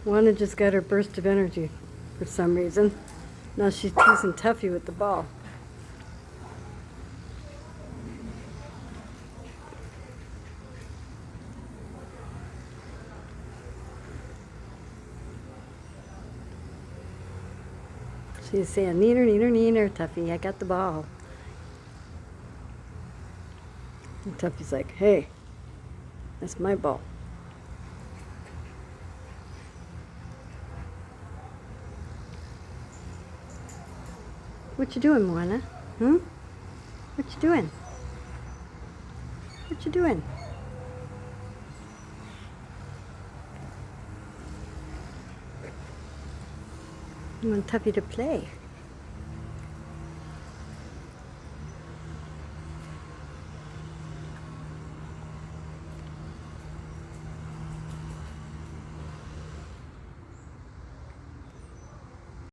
Juana just got her burst of energy for some reason. Now she's teasing Tuffy with the ball. She's saying, neener, neener, neener, Tuffy, I got the ball. And Tuffy's like, hey, that's my ball. What you doing, Moana? What you doing? What you doing? You want Tuffy to play.